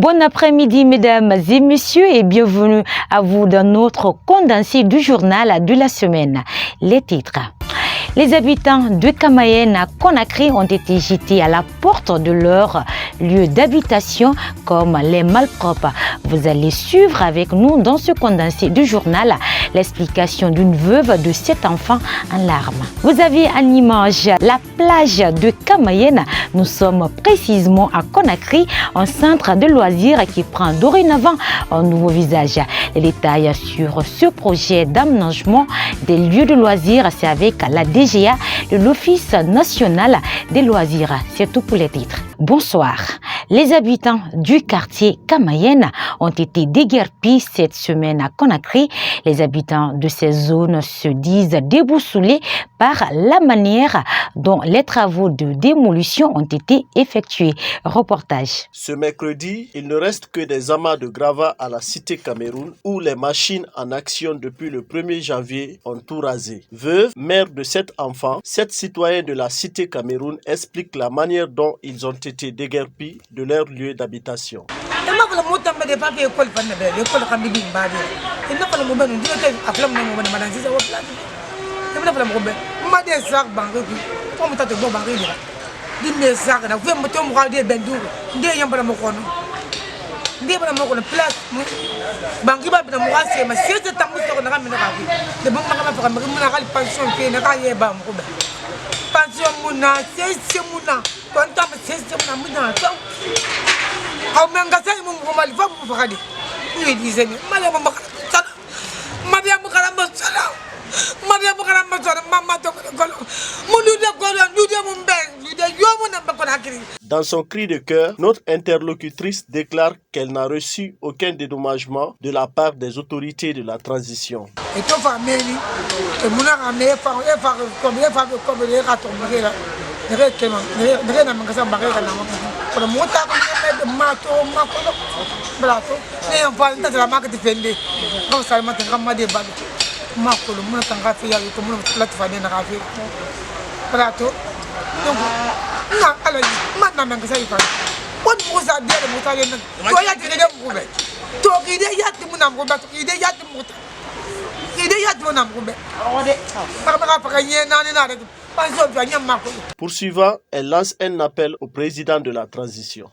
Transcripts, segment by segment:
Bon après-midi, mesdames et messieurs, et bienvenue à vous dans notre condensé du journal de la semaine. Les titres. Les habitants de Camayen à Conakry ont été jetés à la porte de leur lieu d'habitation comme les malpropres. Vous allez suivre avec nous dans ce condensé du journal l'explication d'une veuve de 7 enfants en larmes. Vous avez en image la plage de Camayen. Nous sommes précisément à Conakry, un centre de loisirs qui prend dorénavant un nouveau visage. Les détails sur ce projet d'aménagement des lieux de loisirs, c'est avec la DGA de l'Office national des loisirs. C'est tout pour les titres. Bonsoir. Les habitants du quartier Camayen ont été déguerpis cette semaine à Conakry. Les habitants de ces zones se disent déboussolés par la manière dont les travaux de démolition ont été effectués. Reportage. Ce mercredi, il ne reste que des amas de gravats à la cité Cameroun où les machines en action depuis le 1er janvier ont tout rasé. Veuve, mère de 7 enfants, 7 citoyens de la cité Cameroun expliquent la manière dont ils ont été déguerpis de leur lieu d'habitation. Dans son cri de cœur, notre interlocutrice déclare qu'elle n'a reçu aucun dédommagement de la part des autorités de la transition. Poursuivant, elle lance un appel au président de la transition.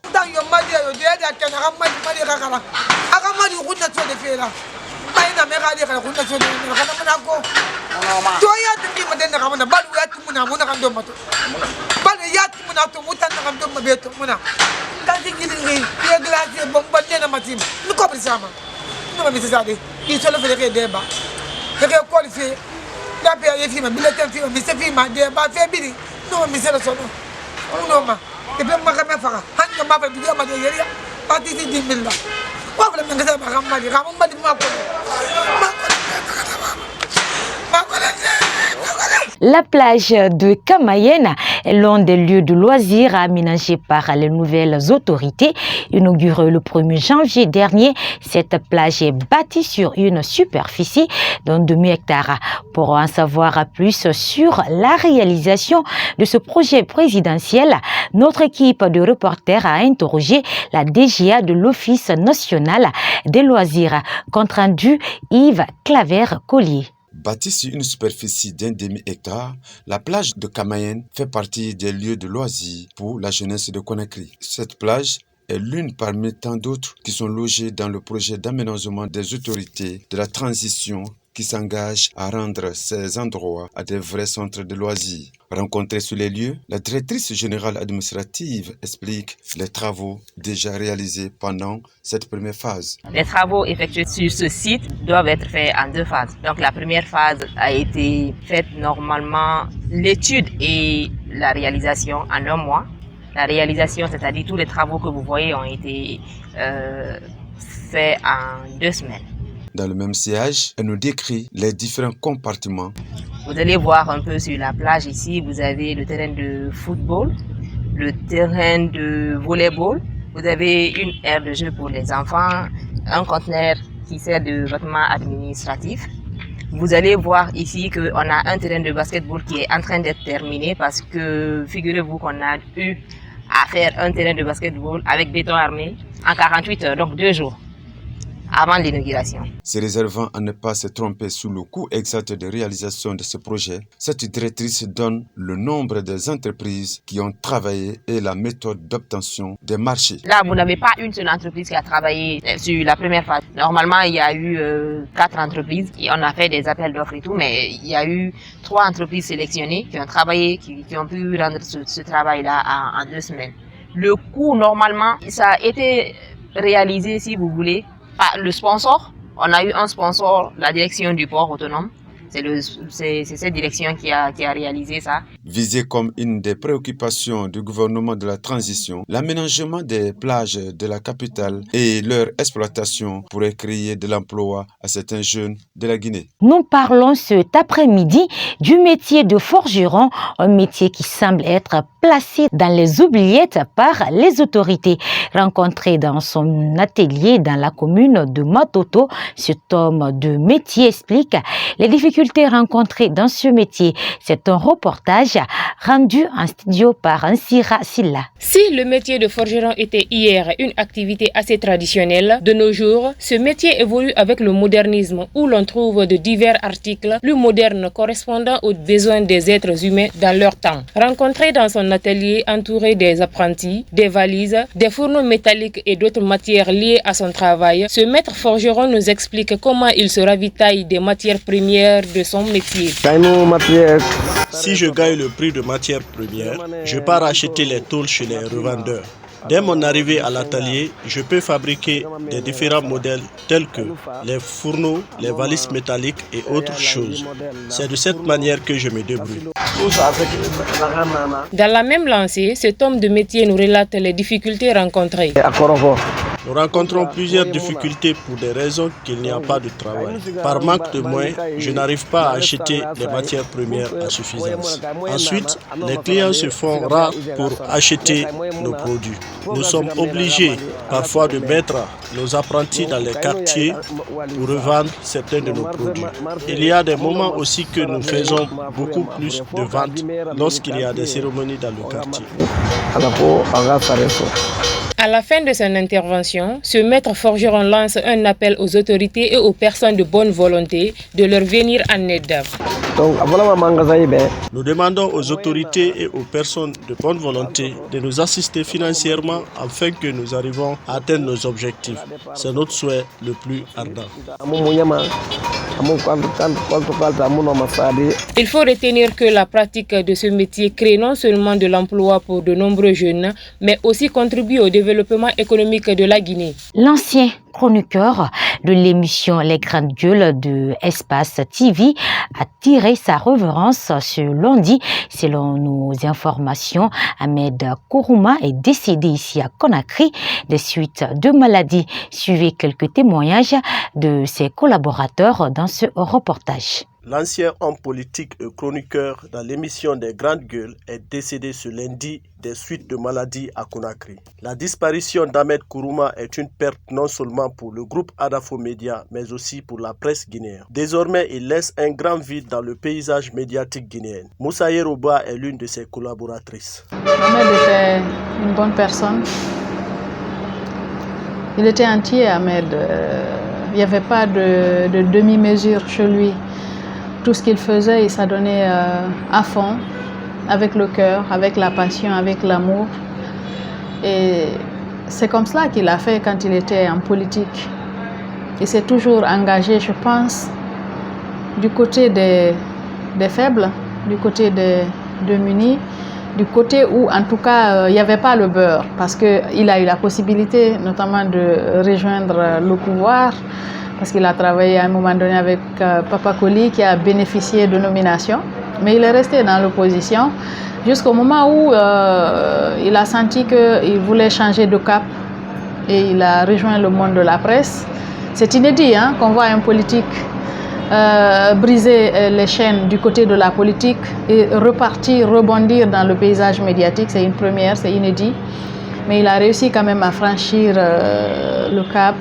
La plage de Camayen est l'un des lieux de loisirs aménagés par les nouvelles autorités. Inaugurée le 1er janvier dernier, cette plage est bâtie sur une superficie d'un demi-hectare. Pour en savoir plus sur la réalisation de ce projet présidentiel, notre équipe de reporters a interrogé la DGA de l'Office national des loisirs. Compte rendu Yves Claver-Collier. Bâtie sur une superficie d'un demi-hectare, la plage de Camayen fait partie des lieux de loisirs pour la jeunesse de Conakry. Cette plage est l'une parmi tant d'autres qui sont logées dans le projet d'aménagement des autorités de la transition qui s'engage à rendre ces endroits à des vrais centres de loisirs. Rencontrée sur les lieux, la directrice générale administrative explique les travaux déjà réalisés pendant cette première phase. Les travaux effectués sur ce site doivent être faits en 2 phases. Donc la première phase a été faite normalement, l'étude et la réalisation en 1 mois. La réalisation, c'est-à-dire tous les travaux que vous voyez ont été faits en 2 semaines. Dans le même sillage, elle nous décrit les différents compartiments. Vous allez voir un peu sur la plage ici, vous avez le terrain de football, le terrain de volleyball, vous avez une aire de jeu pour les enfants, un conteneur qui sert de bâtiment administratif. Vous allez voir ici qu'on a un terrain de basketball qui est en train d'être terminé parce que figurez-vous qu'on a eu à faire un terrain de basketball avec béton armé en 48 heures, donc 2 jours avant l'inauguration. Se réservant à ne pas se tromper sur le coût exact de réalisation de ce projet, cette directrice donne le nombre des entreprises qui ont travaillé et la méthode d'obtention des marchés. Là, vous n'avez pas une seule entreprise qui a travaillé sur la première phase. Normalement, il y a eu 4 entreprises et on a fait des appels d'offres et tout, mais il y a eu 3 entreprises sélectionnées qui ont travaillé, qui ont pu rendre ce travail-là en 2 semaines. Le coût, normalement, ça a été réalisé, si vous voulez, par le sponsor. On a eu un sponsor, la direction du port autonome. C'est cette direction qui a réalisé ça. Visé comme une des préoccupations du gouvernement de la transition, l'aménagement des plages de la capitale et leur exploitation pourrait créer de l'emploi à certains jeunes de la Guinée. Nous parlons cet après-midi du métier de forgeron, un métier qui semble être placé dans les oubliettes par les autorités. Rencontré dans son atelier dans la commune de Matoto, cet homme de métier explique les difficultés rencontrées dans ce métier. C'est un reportage rendu en studio par Ansira Silla. Si le métier de forgeron était hier une activité assez traditionnelle, de nos jours, ce métier évolue avec le modernisme où l'on trouve de divers articles plus modernes correspondant aux besoins des êtres humains dans leur temps. Rencontré dans son atelier entouré des apprentis, des valises, des fourneaux métalliques et d'autres matières liées à son travail, ce maître forgeron nous explique comment il se ravitaille des matières premières de son métier. Si je gagne le prix de matières premières, je pars acheter les tôles chez les revendeurs. Dès mon arrivée à l'atelier, je peux fabriquer des différents modèles tels que les fourneaux, les valises métalliques et autres choses. C'est de cette manière que je me débrouille. Dans la même lancée, cet homme de métier nous relate les difficultés rencontrées. Nous rencontrons plusieurs difficultés pour des raisons qu'il n'y a pas de travail. Par manque de moyens, je n'arrive pas à acheter les matières premières à suffisance. Ensuite, les clients se font rares pour acheter nos produits. Nous sommes obligés parfois de mettre nos apprentis dans les quartiers pour revendre certains de nos produits. Il y a des moments aussi que nous faisons beaucoup plus de ventes lorsqu'il y a des cérémonies dans le quartier. À la fin de son intervention, ce maître forgeron lance un appel aux autorités et aux personnes de bonne volonté de leur venir en aide. Nous demandons aux autorités et aux personnes de bonne volonté de nous assister financièrement afin que nous arrivions à atteindre nos objectifs. C'est notre souhait le plus ardent. Il faut retenir que la pratique de ce métier crée non seulement de l'emploi pour de nombreux jeunes, mais aussi contribue au développement économique de la Guinée. L'ancien chroniqueur de l'émission Les Grandes Gueules de Espace TV a tiré sa révérence ce lundi. Selon nos informations, Ahmed Kourouma est décédé ici à Conakry des suites de maladies. Suivez quelques témoignages de ses collaborateurs dans ce reportage. L'ancien homme politique et chroniqueur dans l'émission des Grandes Gueules est décédé ce lundi des suites de maladies à Conakry. La disparition d'Ahmed Kourouma est une perte non seulement pour le groupe Adafo Média, mais aussi pour la presse guinéenne. Désormais, il laisse un grand vide dans le paysage médiatique guinéen. Moussa Yeroba est l'une de ses collaboratrices. Ahmed était une bonne personne. Il était entier, Ahmed. Il n'y avait pas de demi-mesure chez lui. Tout ce qu'il faisait, il s'adonnait à fond, avec le cœur, avec la passion, avec l'amour. Et c'est comme cela qu'il a fait quand il était en politique. Il s'est toujours engagé, je pense, du côté des faibles, du côté des démunis, du côté où, en tout cas, il n'y avait pas le beurre, parce qu'il a eu la possibilité, notamment, de rejoindre le pouvoir, parce qu'il a travaillé à un moment donné avec Papa Koli, qui a bénéficié de nomination. Mais il est resté dans l'opposition jusqu'au moment où il a senti qu'il voulait changer de cap et il a rejoint le monde de la presse. C'est inédit qu'on voit un politique briser les chaînes du côté de la politique et repartir, rebondir dans le paysage médiatique. C'est une première, c'est inédit. Mais il a réussi quand même à franchir le cap,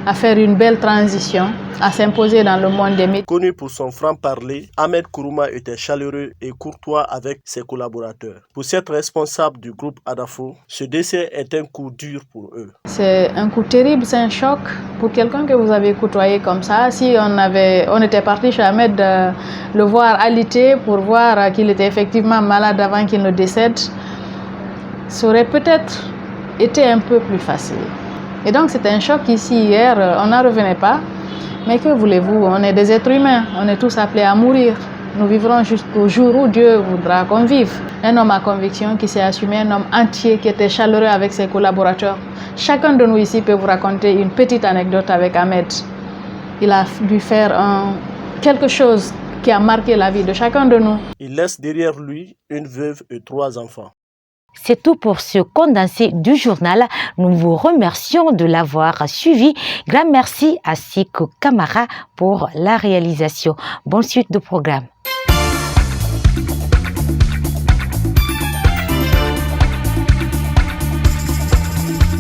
à faire une belle transition, à s'imposer dans le monde des métiers. Connu pour son franc-parler, Ahmed Kourouma était chaleureux et courtois avec ses collaborateurs. Pour cette responsable du groupe Adafo, ce décès est un coup dur pour eux. C'est un coup terrible, c'est un choc pour quelqu'un que vous avez côtoyé comme ça. Si on était parti chez Ahmed le voir alité pour voir qu'il était effectivement malade avant qu'il ne décède, ça aurait peut-être été un peu plus facile. Et donc c'est un choc ici hier, on n'en revenait pas. Mais que voulez-vous, on est des êtres humains, on est tous appelés à mourir. Nous vivrons jusqu'au jour où Dieu voudra qu'on vive. Un homme à conviction qui s'est assumé, un homme entier qui était chaleureux avec ses collaborateurs. Chacun de nous ici peut vous raconter une petite anecdote avec Ahmed. Il a dû faire quelque chose qui a marqué la vie de chacun de nous. Il laisse derrière lui une veuve et 3 enfants. C'est tout pour ce condensé du journal. Nous vous remercions de l'avoir suivi. Grand merci à Siko Kamara pour la réalisation. Bonne suite de programme.